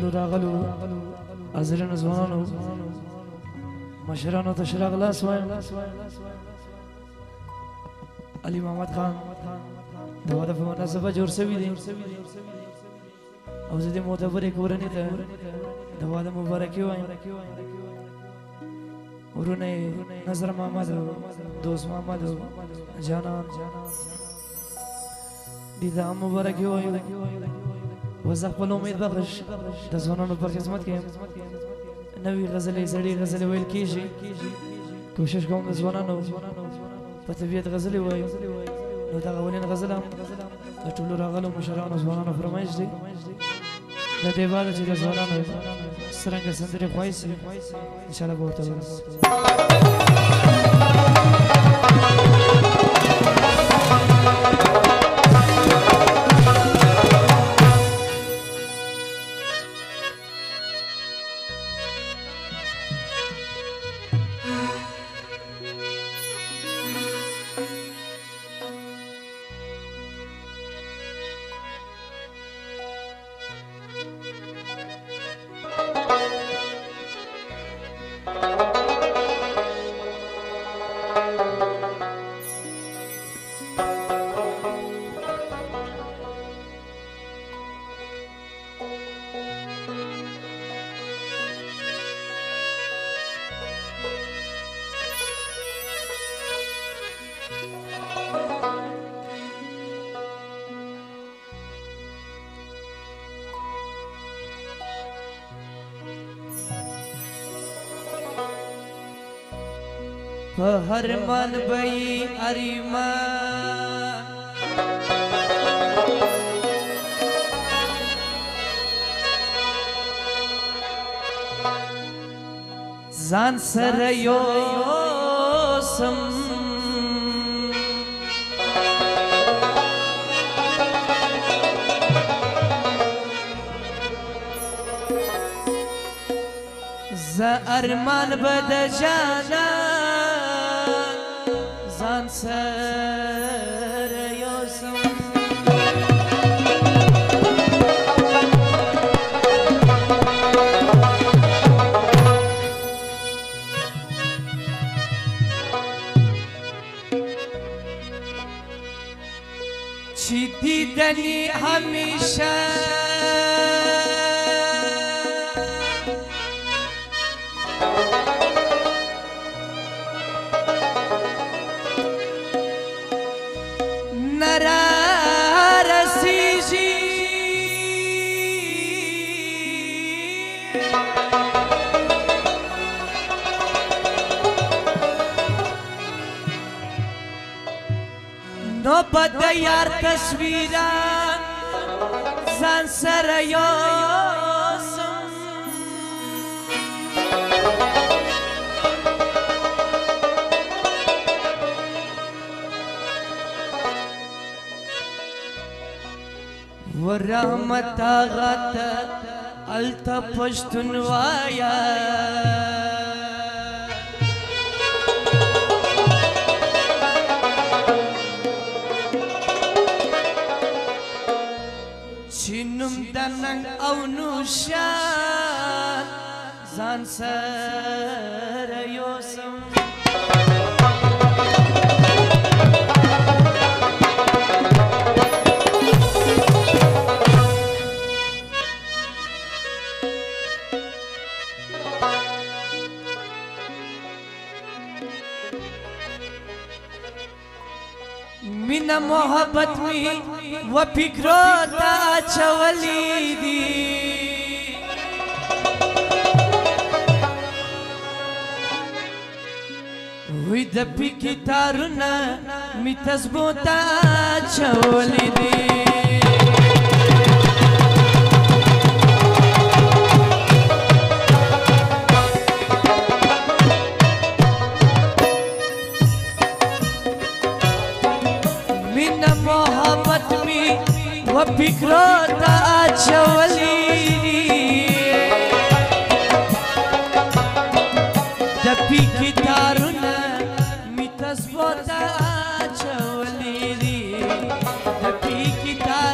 ټول راغلو حاضرینو ځوانانو مشرانو ته شراغ لاس وایم علي محمد خان د واده په مناسبه جوړ شوي دي او زه دې معتبرې کورنۍ ته د واده مبارکي وایم ورونه یې نظر محمد دوست محمد جانان دې ته هم مبارکي وایم و زه خپل امید بخش د ځوانانو پر خدمت کې یم نوې غزلې زړې غزلې ویل کېږي کوشش کوم د ځوانانو په طبیعت غزلې وایو نو دغه اولین غزل هم د ټولو راغلو مشرانو ځوانانو فرمایش دی د دې باندې چې د ځوانانو څرنګه سندرې خوښ شي انشاءالله به ورته ورسو हर मन बई अरिमान जान सर योसम ज अरमान बद जाना सर योसम छिदी दनी हमेशा बद यार तस्वीरा सांसर योसम व रहमत आगत अलता पश्तुनवाया Chinum danang au nushan zan sara yosam Mina mohabbat mein و فکرو تا چولی دی وی د پکی تارونا می تسبو تا چولی دی و فکرو تا چولی د پیکی تارونا می تسبو تا چولی د پیکی تارونا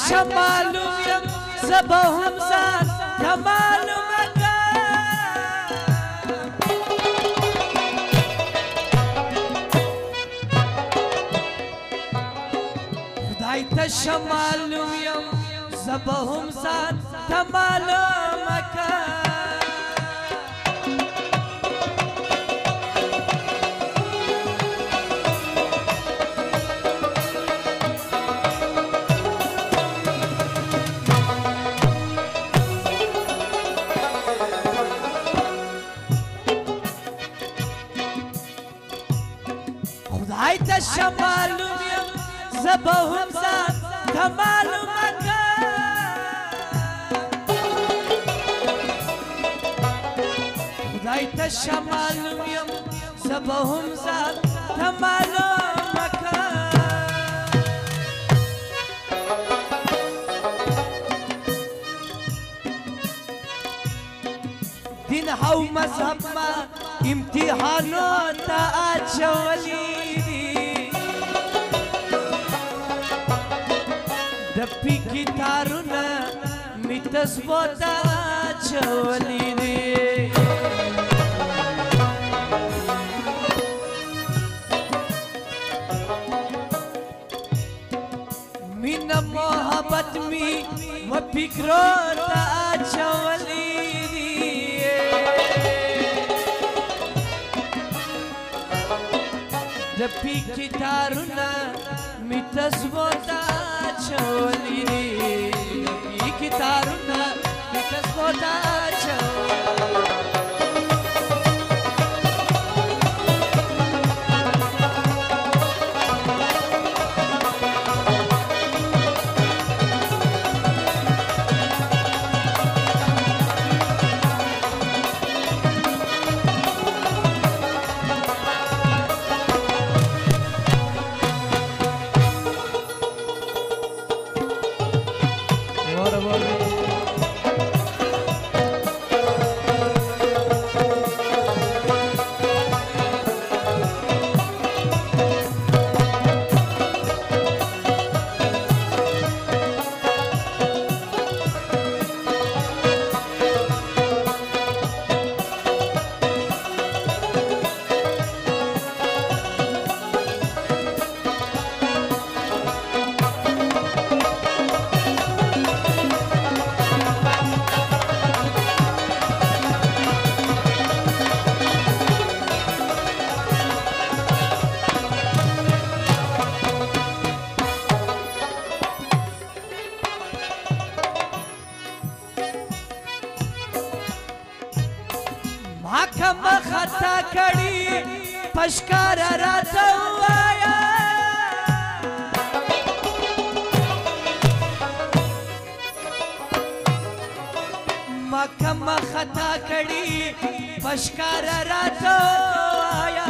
شمالم یم زبا هم ځان ته معلومه که خدای ته شمالم یم زبا هم ځان ته معلومه که خدای ته شمالم یم زبا هم ځان ته معلومه که خدای ته شمالم یم زبا هم ځان ته معلومه که دین او مذهب ما امتحانو ته اچولی د پیکی تارونه می تسبو ته اچولی دي مینا محبت می و فکرو ته اچولی دي د پیکی تارونه می تسبو ته اچولی دي د پیکی تارونه می تسبو ته اچولی ما خطا کړي پشکار راته وایا ما خطا کړي پشکار راته وایا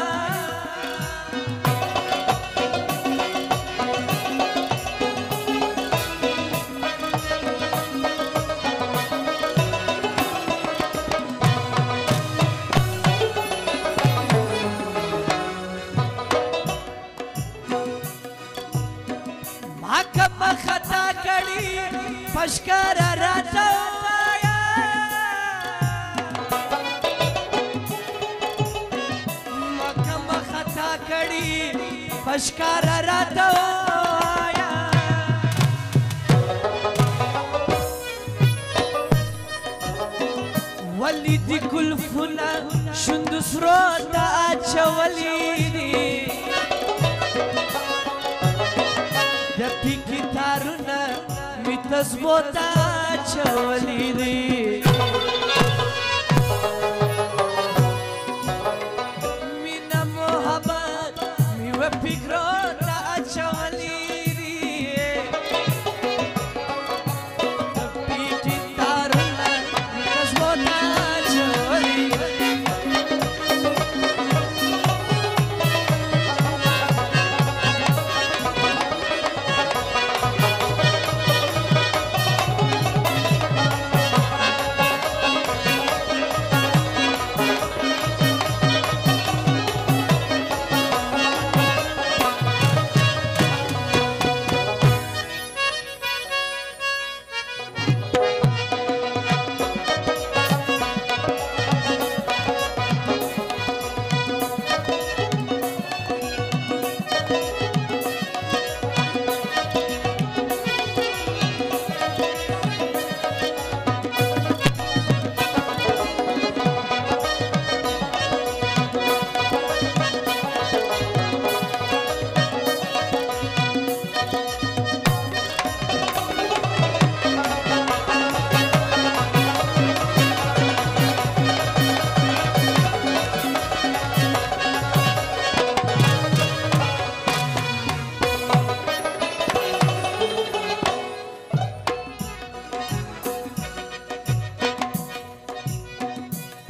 خطا کړي پشکار راته وایا ما خطا کړي پشکار راته وایا ولی دی کلفونه شند سرو ته اچولی دي د پیکی تارونه می تسبو ته اچولی دي مینا محبت می و فکرو ته اچولی دي د پیکی تارونه می تسبو ته اچولی دي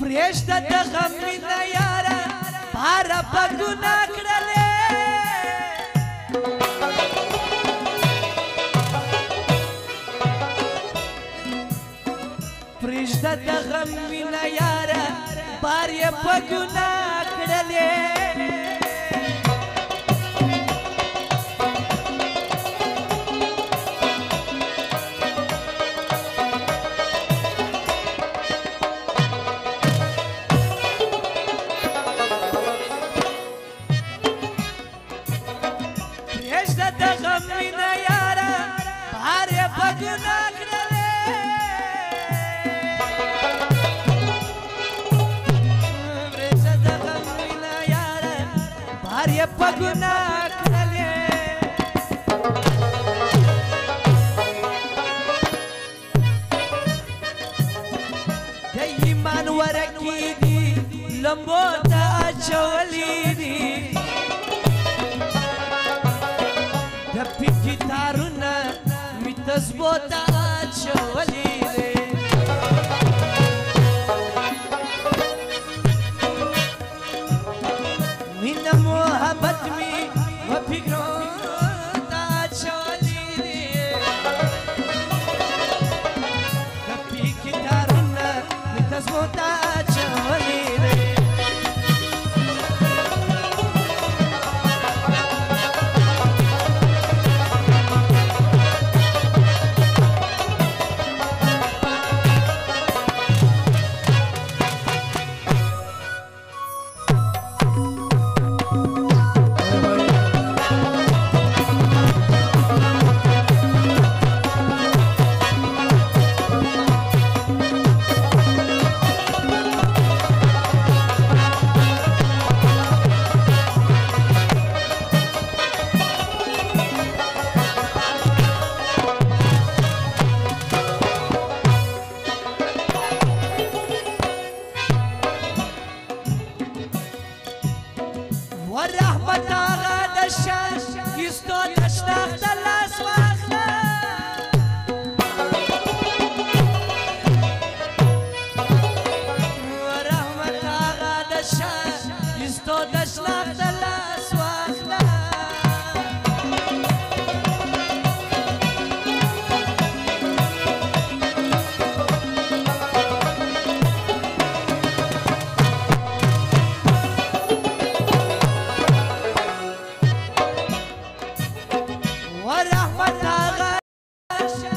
پریشته د غم مینه یاره باره په ګناه کړلې پریشته د غم مینه یاره بار یې په ګناه کړلې پګنا کړلې د ایمان ورکی دي لمبو ته اچولې دي د پیکی تارونه می تسبو ته اچولې دي مینه محبت می و فکرو تا چولی دی کپی کی دارونه می تسبو تا چولی دی ورحمت آغا دشان یستو دشناخ دلاس واخلا ورحمت آغا دشان یستو دشناخ دلاس واخلا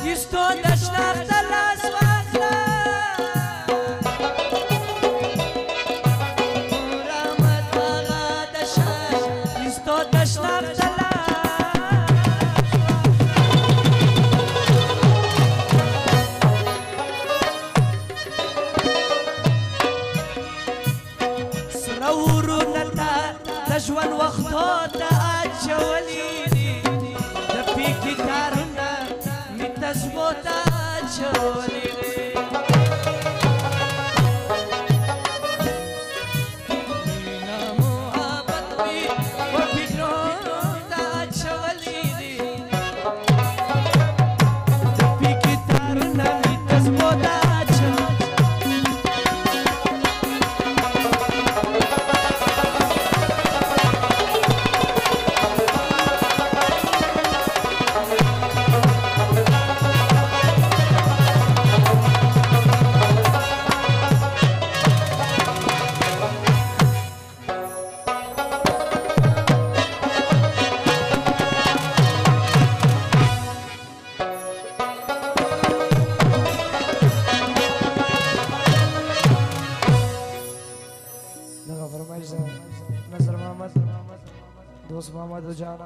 یستو دشناخ دلاس واخلا رحمت آغا دشان یستو دشناخ دلاس سرورو نتا دجوان وقتو تا اچولی دی دپی کی کارونه تسبو تا چولی دی مینا محبت می و فکرو تا چولی دی دپی کی تارونه می تسبو تا نظر محمد دوست محمد جانا